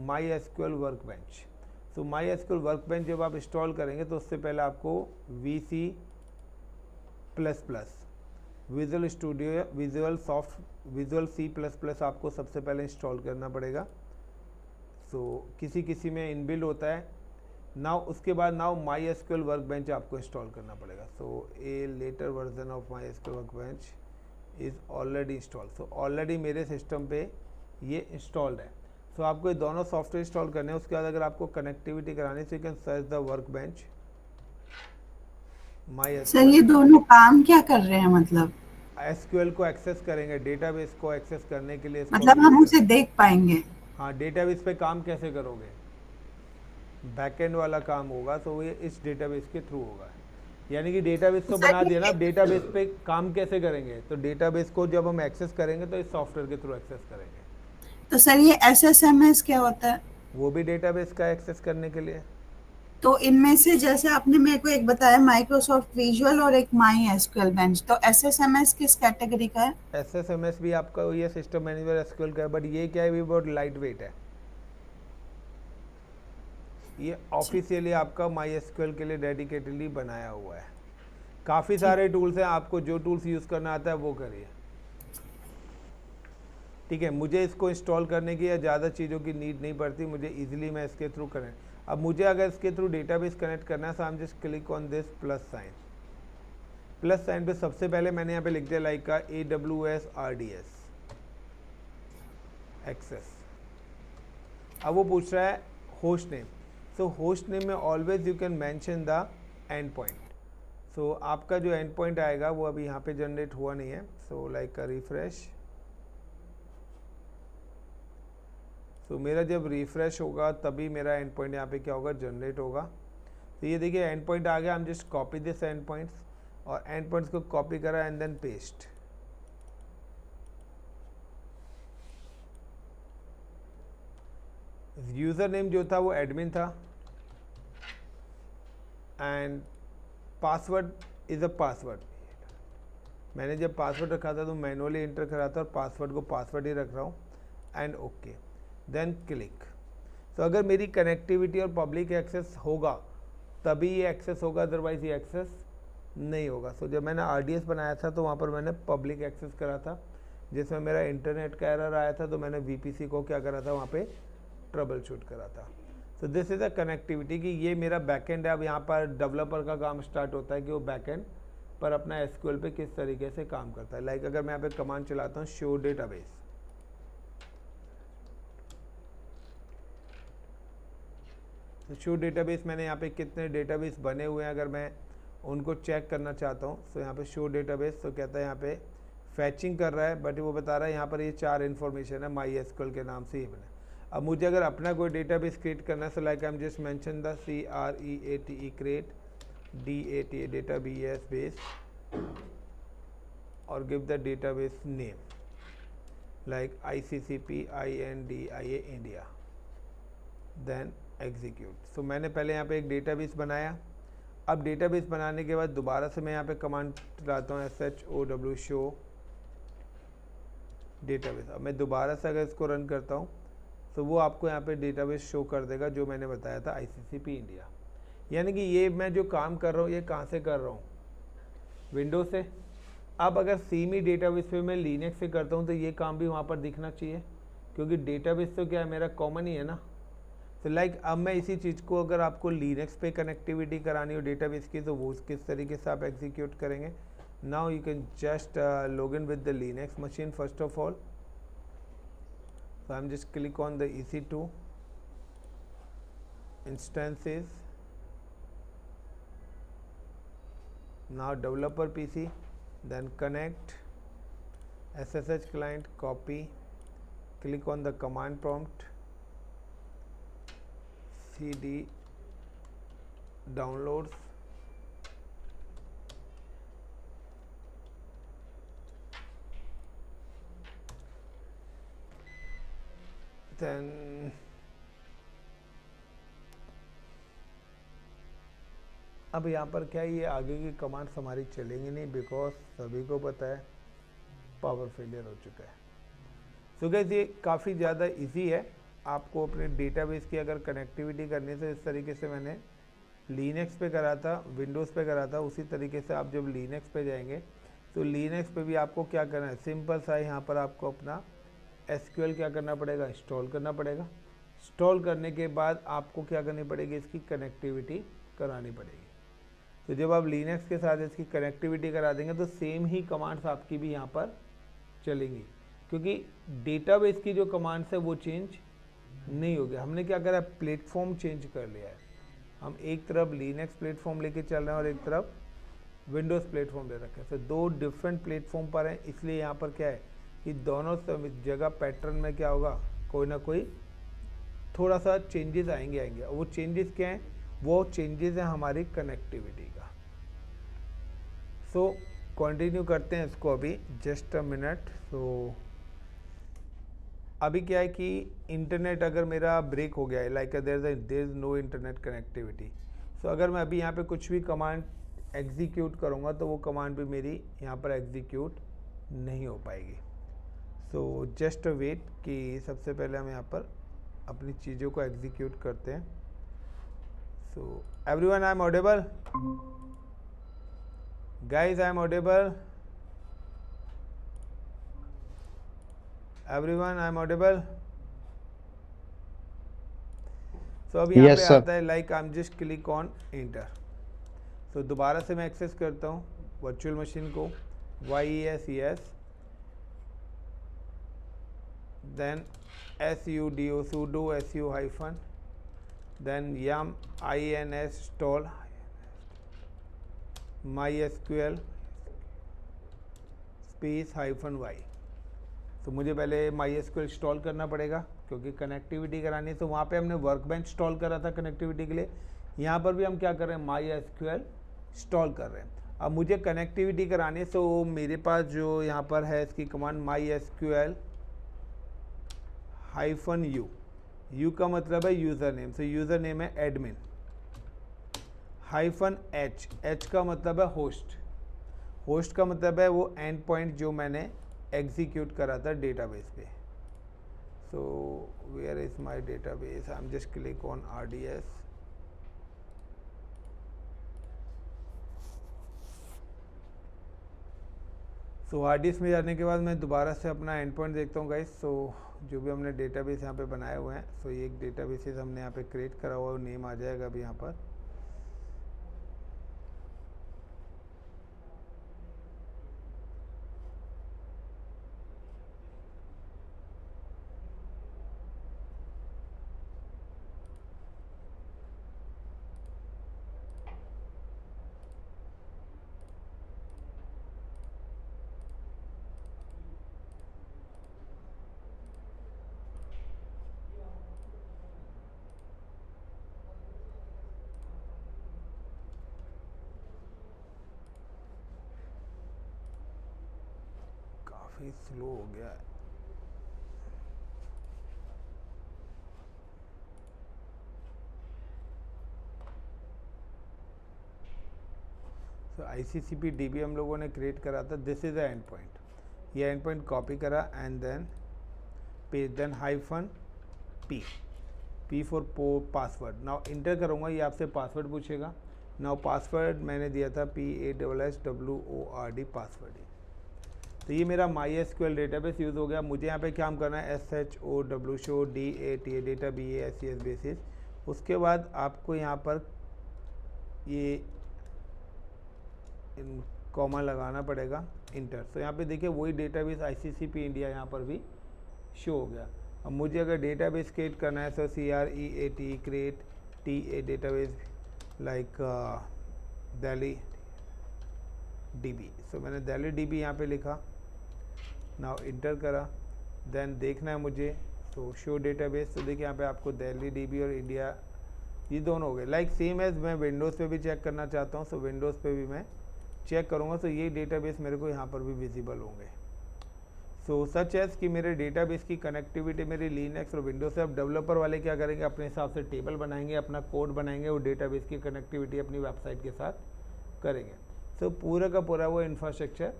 [SPEAKER 1] MySQL वर्कबेंच. सो MySQL वर्कबेंच जब आप इंस्टॉल करेंगे तो उससे पहले आपको VC++, visual studio, visual C++ आपको सबसे पहले इंस्टॉल करना पड़ेगा. सो किसी में इनबिल्ड होता है. नाउ उसके बाद नाउ MySQL वर्कबेंच आपको इंस्टॉल करना पड़ेगा. So a later version of MySQL workbench is already install. So already मेरे सिस्टम पे ये इंस्टॉल्ड है. सो आपको ये दोनों सॉफ्टवेयर इंस्टॉल करने हैं. उसके बाद अगर आपको कनेक्टिविटी करानी है, सो you can search the workbench MySQL.
[SPEAKER 2] Sir ये दोनों काम क्या कर रहे हैं, मतलब
[SPEAKER 1] SQL को एक्सेस करेंगे, डेटाबेस को एक्सेस करने के लिए.
[SPEAKER 2] मतलब हम उसे देख पाएंगे?
[SPEAKER 1] हाँ, डेटाबेस पे काम कैसे करोगे, बैकएंड वाला काम होगा, तो ये इस डेटाबेस के थ्रू होगा. यानी कि डेटाबेस तो बना दिया ना, डेटाबेस पे काम कैसे करेंगे, तो डेटाबेस को जब हम एक्सेस करेंगे तो इस सॉफ्टवेयर के थ्रू एक्सेस करेंगे.
[SPEAKER 2] तो सर ये SSMS क्या होता है?
[SPEAKER 1] वो भी डेटाबेस का एक्सेस करने के लिए.
[SPEAKER 2] तो इनमें से जैसे आपने मेरे को एक बताया माइक्रोसॉफ्ट विजुअल और एक माई एसक्यूएल बेंच, तो एसएसएमएस किस कैटेगरी का है?
[SPEAKER 1] SSMS भी आपका वही है, सिस्टम मैनेजर SQL का है, बट ये क्या है, भी बहुत लाइट वेट है। ये ऑफिशियली आपका माई SQL के लिए डेडिकेटेडली बनाया हुआ है। काफ़ी
[SPEAKER 2] ठीक।
[SPEAKER 1] सारे टूल्स हैं, आपको जो टूल्स यूज़ करना आता है वो करिए, ठीक है। मुझे इसको इंस्टॉल करने की या ज़्यादा चीज़ों की नीड नहीं पड़ती, मुझे इजीली मैं इसके थ्रू कनेक्ट। अब मुझे अगर इसके थ्रू डेटाबेस कनेक्ट करना है, so I am just click on this plus sign. Plus sign पे सबसे पहले मैंने यहाँ पे लिख दिया लाइक का AWS RDS एक्सेस। अब वो पूछ रहा है host name. So host name में always you can mention the end point. So आपका जो एंड पॉइंट आएगा वो अभी यहाँ पे जनरेट हुआ नहीं है, सो लाइक का रिफ्रेश। सो मेरा जब रिफ्रेश होगा तभी मेरा एंड पॉइंट यहाँ पे क्या होगा, जनरेट होगा। तो ये देखिए एंड पॉइंट आ गया। हम just copy this end points, और एंड पॉइंट्स को कॉपी करा and then paste. User name जो था वो एडमिन था, and password is a password. मैंने जब पासवर्ड रखा था तो मैनुअली एंटर करा था, और पासवर्ड को पासवर्ड ही रख रहा हूँ, एंड ओके देन क्लिक। तो अगर मेरी कनेक्टिविटी और पब्लिक एक्सेस होगा तभी ये एक्सेस होगा, अदरवाइज ये एक्सेस नहीं होगा। सो जब मैंने RDS बनाया था तो वहाँ पर मैंने पब्लिक एक्सेस करा था, जिसमें मेरा इंटरनेट का एरर आया था, तो मैंने VPC को क्या करा था, वहाँ पे ट्रबल शूट करा था। So this is a connectivity कि ये मेरा बैकएंड है। अब यहाँ पर डेवलपर का काम स्टार्ट होता है कि वो बैकएंड पर अपना SQL पे किस तरीके से काम करता है। लाइक अगर मैं यहाँ पे कमांड चलाता हूँ शो डेटाबेस, तो शो डेटाबेस मैंने यहाँ पे कितने डेटाबेस बने हुए हैं अगर मैं उनको चेक करना चाहता हूँ, तो यहाँ पे शो डेटाबेस, तो कहता है यहाँ पे फैचिंग कर रहा है, बट वो बता रहा है यहाँ पर ये 4 इन्फॉर्मेशन है माई SQL के नाम से ही बने। अब मुझे अगर अपना कोई डेटाबेस क्रिएट करना है, so like I am just mention the CREATE create DATA database base, और give the database name like ICCPINDIA India, then execute. So मैंने पहले यहाँ पे एक डेटाबेस बनाया। अब डेटाबेस बनाने के बाद दोबारा से मैं यहाँ पे कमांड चलाता हूँ SHOW शो डेटाबेस। अब मैं दोबारा से अगर इसको रन करता हूँ तो वो आपको यहाँ पे डेटाबेस शो कर देगा जो मैंने बताया था ICCP इंडिया। यानी कि ये मैं जो काम कर रहा हूँ ये कहाँ से कर रहा हूँ, विंडो से। अब अगर सेम ही डेटाबेस पे मैं लिनक्स से करता हूँ तो ये काम भी वहाँ पर दिखना चाहिए, क्योंकि डेटाबेस तो क्या है, मेरा कॉमन ही है ना। तो लाइक अब मैं इसी चीज़ को अगर आपको लिनक्स पे कनेक्टिविटी करानी हो डेटाबेस की, तो वो किस तरीके से आप एग्जीक्यूट करेंगे। Now you can just log in with the Linux machine first of all. So I'm just click on the EC2 instances. Now developer PC, then connect SSH client, copy, click on the command prompt, CD downloads, then अब यहाँ पर क्या है, ये आगे की कमांड्स हमारी चलेंगी नहीं, बिकॉज सभी को पता है पावर फेलियर हो चुका है। सो गाइस ये काफ़ी ज़्यादा इजी है। आपको अपने डेटाबेस की अगर कनेक्टिविटी करनी है तो इस तरीके से मैंने लिनक्स पे करा था, विंडोज़ पे करा था, उसी तरीके से आप जब लिनक्स पे जाएंगे तो लिनक्स पे भी आपको क्या करना है, सिंपल सा यहाँ पर आपको अपना SQL क्या करना पड़ेगा, इंस्टॉल करना पड़ेगा। इंस्टॉल करने के बाद आपको क्या करनी पड़ेगी, इसकी कनेक्टिविटी करानी पड़ेगी। तो जब आप लिनक्स के साथ इसकी कनेक्टिविटी करा देंगे तो सेम ही कमांड्स आपकी भी यहाँ पर चलेंगी, क्योंकि डेटाबेस की जो कमांड्स है वो चेंज नहीं होगी। हमने क्या करा, प्लेटफॉर्म चेंज कर लिया है। हम एक तरफ लिनक्स प्लेटफॉर्म लेके चल रहे हैं और एक तरफ विंडोज़ प्लेटफॉर्म ले रखे हैं। तो दो डिफरेंट प्लेटफॉर्म पर हैं, इसलिए यहाँ पर क्या है कि दोनों जगह पैटर्न में क्या होगा, कोई ना कोई थोड़ा सा चेंजेस आएंगे। वो चेंजेस क्या हैं, वो चेंजेस हैं हमारी कनेक्टिविटी का। सो कंटिन्यू करते हैं इसको अभी, जस्ट अ मिनट। सो अभी क्या है कि इंटरनेट अगर मेरा ब्रेक हो गया है, like there is no internet connectivity, so अगर मैं अभी यहाँ पे कुछ भी कमांड एग्जीक्यूट करूँगा तो वो कमांड भी मेरी यहाँ पर एग्जीक्यूट नहीं हो पाएगी। सो जस्ट वेट कि सबसे पहले हम यहाँ पर अपनी चीज़ों को एग्जीक्यूट करते हैं। So everyone, I am audible guys, I am audible everyone, I am audible. So अब यहाँ पे आता है like I am just click on enter. So दोबारा से मैं एक्सेस करता हूँ वर्चुअल मशीन को, YES, then SUDO sudo su hyphen, then yum install mysql space -y। तो मुझे पहले MySQL इंस्टॉल करना पड़ेगा क्योंकि कनेक्टिविटी करानी है। तो वहाँ पे हमने वर्कबेंच इंस्टॉल करा था कनेक्टिविटी के लिए, यहाँ पर भी हम क्या कर रहे हैं, MySQL इंस्टॉल कर रहे हैं। अब मुझे कनेक्टिविटी करानी है, तो मेरे पास जो यहाँ पर है इसकी कमांड MySQL -u। U का मतलब है यूज़र नेम, तो यूज़र नेम है एडमिन, -h का मतलब है होस्ट का मतलब है वो एंड पॉइंट जो मैंने एग्जीक्यूट करा था डेटाबेस पे। So where is my database, I am just click on RDS। So RDS में जाने के बाद मैं दोबारा से अपना एंड पॉइंट देखता हूँ गाइस। सो जो भी हमने डेटाबेस यहाँ पे बनाए हुए हैं, सो ये एक डेटाबेस हमने यहाँ पे क्रिएट करा हुआ है, नेम आ जाएगा अभी यहाँ पर। काफ़ी स्लो हो गया है। तो ICCP DB हम लोगों ने क्रिएट करा था, this is the end point. ये एंड पॉइंट कॉपी करा and then paste, then -p for password. Now enter करूँगा, ये आपसे पासवर्ड पूछेगा। नाउ पासवर्ड मैंने दिया था PASSWORD पासवर्ड। तो ये मेरा MySQL डेटाबेस यूज़ हो गया। मुझे यहाँ पे काम करना है SHOW DATA data BASES basis. उसके बाद आपको यहाँ पर ये कॉमा लगाना पड़ेगा, इंटर। तो यहाँ पे देखिए वही डेटाबेस ICCP इंडिया यहाँ पर भी शो हो गया। अब मुझे अगर डेटाबेस क्रिएट करना है तो CREAT create TA database like Delhi DB। सो मैंने दिल्ली DB यहाँ पे लिखा, नाउ इंटर करा, देन देखना है मुझे तो शो डेटाबेस। तो देखिए यहाँ पे आपको दिल्ली DB और इंडिया ये दोनों हो गए। लाइक सेम एज मैं विंडोज़ पे भी चेक करना चाहता हूँ, सो विंडोज़ पे भी मैं चेक करूँगा तो ये डेटाबेस मेरे को यहाँ पर भी विजिबल होंगे। सो सच एज कि मेरे डेटाबेस की कनेक्टिविटी मेरी लिनक्स और विंडोज से। अब डेवलपर वाले क्या करेंगे, अपने हिसाब से टेबल बनाएंगे, अपना कोड बनाएंगे, वो डेटाबेस की कनेक्टिविटी अपनी वेबसाइट के साथ करेंगे। सो पूरा का पूरा वो इंफ्रास्ट्रक्चर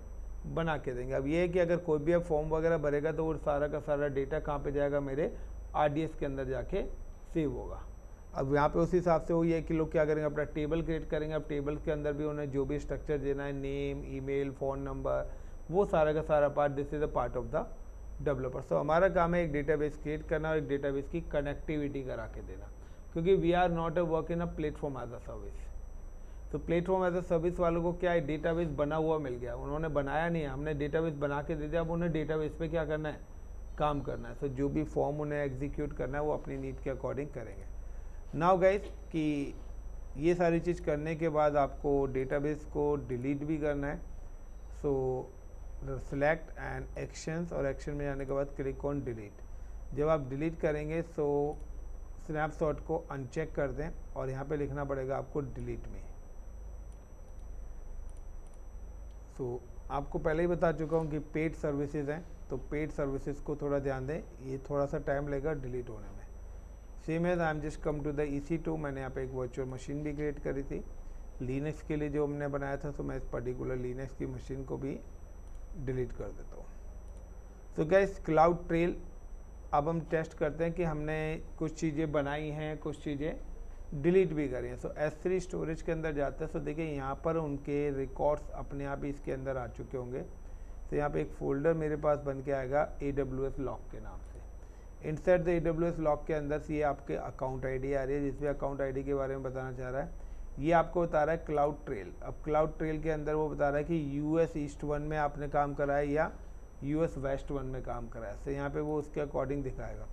[SPEAKER 1] बना के देंगे। अब ये है कि अगर कोई भी अब फॉर्म वगैरह भरेगा तो वो सारा का सारा डेटा कहाँ पे जाएगा, मेरे RDS के अंदर जाके सेव होगा। अब यहाँ पे उस हिसाब से वो ये कि लोग क्या करेंगे, अपना टेबल क्रिएट करेंगे। अब टेबल के अंदर भी उन्हें जो भी स्ट्रक्चर देना है, नेम, ईमेल, फ़ोन नंबर, वो सारा का सारा part, this is a part of the developer. So हमारा काम है एक डेटाबेस क्रिएट करना और एक डेटाबेस की कनेक्टिविटी करा के देना, क्योंकि we are not a work in a platform as a service. तो प्लेटफॉर्म एज अ सर्विस वालों को क्या है, डेटाबेस बना हुआ मिल गया, उन्होंने बनाया नहीं है, हमने डेटाबेस बना के दे दिया। अब उन्हें डेटाबेस पे क्या करना है, काम करना है। तो जो भी फॉर्म उन्हें एग्जीक्यूट करना है वो अपनी नीड के अकॉर्डिंग करेंगे। नाउ गाइस कि ये सारी चीज़ करने के बाद आपको डेटाबेस को डिलीट भी करना है। सो सेलेक्ट एंड एक्शंस, और एक्शन में जाने के बाद क्लिक ऑन डिलीट। जब आप डिलीट करेंगे सो स्नैपशॉट को अनचेक कर दें और यहाँ पे लिखना पड़ेगा आपको डिलीट में। सो आपको पहले ही बता चुका हूँ कि पेड सर्विसेज हैं, तो पेड सर्विसेज को थोड़ा ध्यान दें, ये थोड़ा सा टाइम लगेगा डिलीट होने में। Same as I am just come to the EC2, मैंने यहाँ पे एक वर्चुअल मशीन भी क्रिएट करी थी लिनक्स के लिए जो हमने बनाया था, तो मैं इस पर्टिकुलर लिनक्स की मशीन को भी डिलीट कर देता हूँ। तो गाइस क्लाउड ट्रेल अब हम टेस्ट करते हैं कि हमने कुछ चीज़ें बनाई हैं, कुछ चीज़ें डिलीट भी करी हैं। सो S3 स्टोरेज के अंदर जाते हैं। सो देखिए यहाँ पर उनके रिकॉर्ड्स अपने आप ही इसके अंदर आ चुके होंगे। तो यहाँ पे एक फ़ोल्डर मेरे पास बन के आएगा AWS लॉक के नाम से। इनसाइड द AWS लॉक के अंदर से ये आपके अकाउंट ID आ रही है, जिसमें अकाउंट ID के बारे में बताना चाह रहा है। ये आपको बता रहा है क्लाउड ट्रेल। अब क्लाउड ट्रेल के अंदर वो बता रहा है कि US ईस्ट 1 में आपने काम करा है या US वेस्ट 1 में काम करा है। तो यहाँ पे वो उसके अकॉर्डिंग दिखाएगा।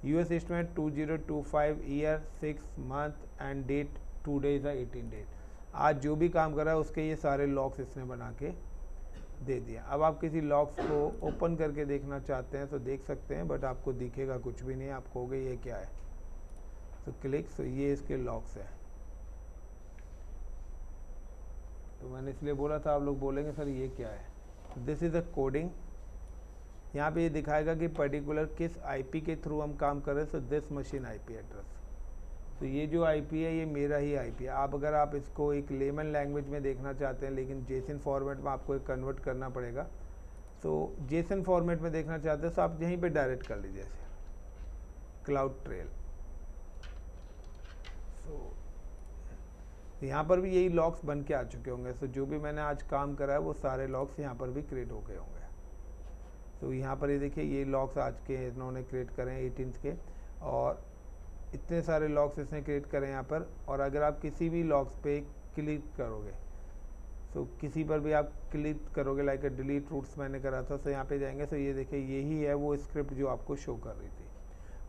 [SPEAKER 1] US ईस्ट में 2025 year 6 month and date 2 days या 18 डेट। आज जो भी काम करा है उसके ये सारे लॉग्स इसने बना के दे दिया। अब आप किसी लॉग्स को ओपन करके देखना चाहते हैं तो देख सकते हैं, बट आपको दिखेगा कुछ भी नहीं। आप कहोगे ये क्या है, तो क्लिक। सो ये इसके लॉग्स है। तो मैंने इसलिए बोला था, आप लोग बोलेंगे सर ये क्या है। This is a coding. यहाँ पे ये दिखाएगा कि पर्टिकुलर किस IP के थ्रू हम काम कर रहे हैं। So this machine IP address. तो ये जो IP है ये मेरा ही IP है। अगर आप इसको एक लेमन लैंग्वेज में देखना चाहते हैं, लेकिन जेसन फॉर्मेट में आपको एक कन्वर्ट करना पड़ेगा। तो जेसन फॉर्मेट में देखना चाहते हैं तो आप यहीं पे डायरेक्ट कर लीजिए ऐसे क्लाउड ट्रेल। सो यहाँ पर भी यही लॉग्स बन के आ चुके होंगे। सो जो भी मैंने आज काम करा है वो सारे लॉग्स यहाँ पर भी क्रिएट हो गए होंगे। तो यहाँ पर ये देखिए ये लॉग्स आज के इन्होंने क्रिएट करे हैं 18 के, और इतने सारे लॉग्स इसने क्रिएट करे हैं यहाँ पर। और अगर आप किसी भी लॉग्स पे क्लिक करोगे, तो किसी पर भी आप क्लिक करोगे, लाइक डिलीट रूट्स मैंने करा था, तो यहाँ पे जाएंगे। तो ये देखिए यही है वो स्क्रिप्ट जो आपको शो कर रही थी,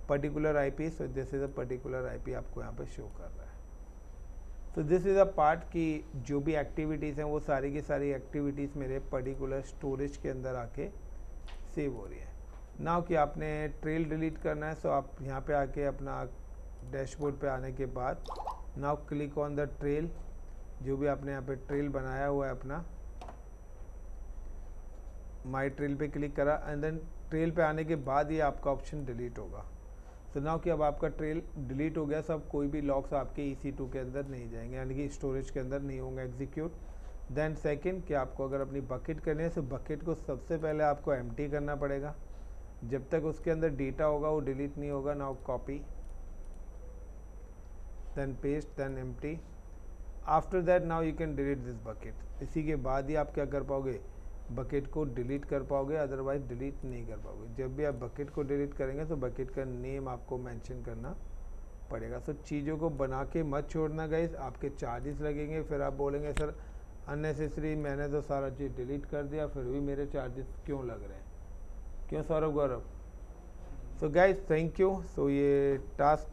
[SPEAKER 1] particular IP। So this is a particular IP आपको यहाँ पे शो कर रहा है। तो दिस इज़ अ पार्ट कि जो भी एक्टिविटीज़ हैं वो सारी की सारी एक्टिविटीज़ मेरे पर्टिकुलर स्टोरेज के अंदर आके सेव हो रही है। नाउ कि आपने ट्रेल डिलीट करना है, सो आप यहाँ पे आके अपना डैशबोर्ड पे आने के बाद now click on the trail. जो भी आपने यहाँ पे ट्रेल बनाया हुआ है अपना, माई ट्रेल पे क्लिक करा, एंड देन ट्रेल पे आने के बाद ये आपका ऑप्शन डिलीट होगा। तो नाउ कि अब आपका ट्रेल डिलीट हो गया, सब कोई भी लॉग्स आपके EC2 के अंदर नहीं जाएंगे, यानी कि स्टोरेज के अंदर नहीं होंगे एग्जीक्यूट। देन सेकंड कि आपको अगर अपनी बकेट करनी है, तो बकेट को सबसे पहले आपको एम्प्टी करना पड़ेगा। जब तक उसके अंदर डेटा होगा वो डिलीट नहीं होगा। Now copy, then paste, then empty. After that now you can delete this bucket. इसी के बाद ही आप क्या कर पाओगे, बकेट को डिलीट कर पाओगे, अदरवाइज डिलीट नहीं कर पाओगे। जब भी आप बकेट को डिलीट करेंगे तो बकेट का नेम आपको मेंशन करना पड़ेगा। सो चीज़ों को बना के मत छोड़ना गाइस, आपके चार्जेस लगेंगे। फिर आप बोलेंगे सर अननेसेसरी मैंने तो सारा चीज़ डिलीट कर दिया, फिर भी मेरे चार्जेस क्यों लग रहे हैं, क्यों Saurabh Gaurav. So guys thank you. So ये टास्क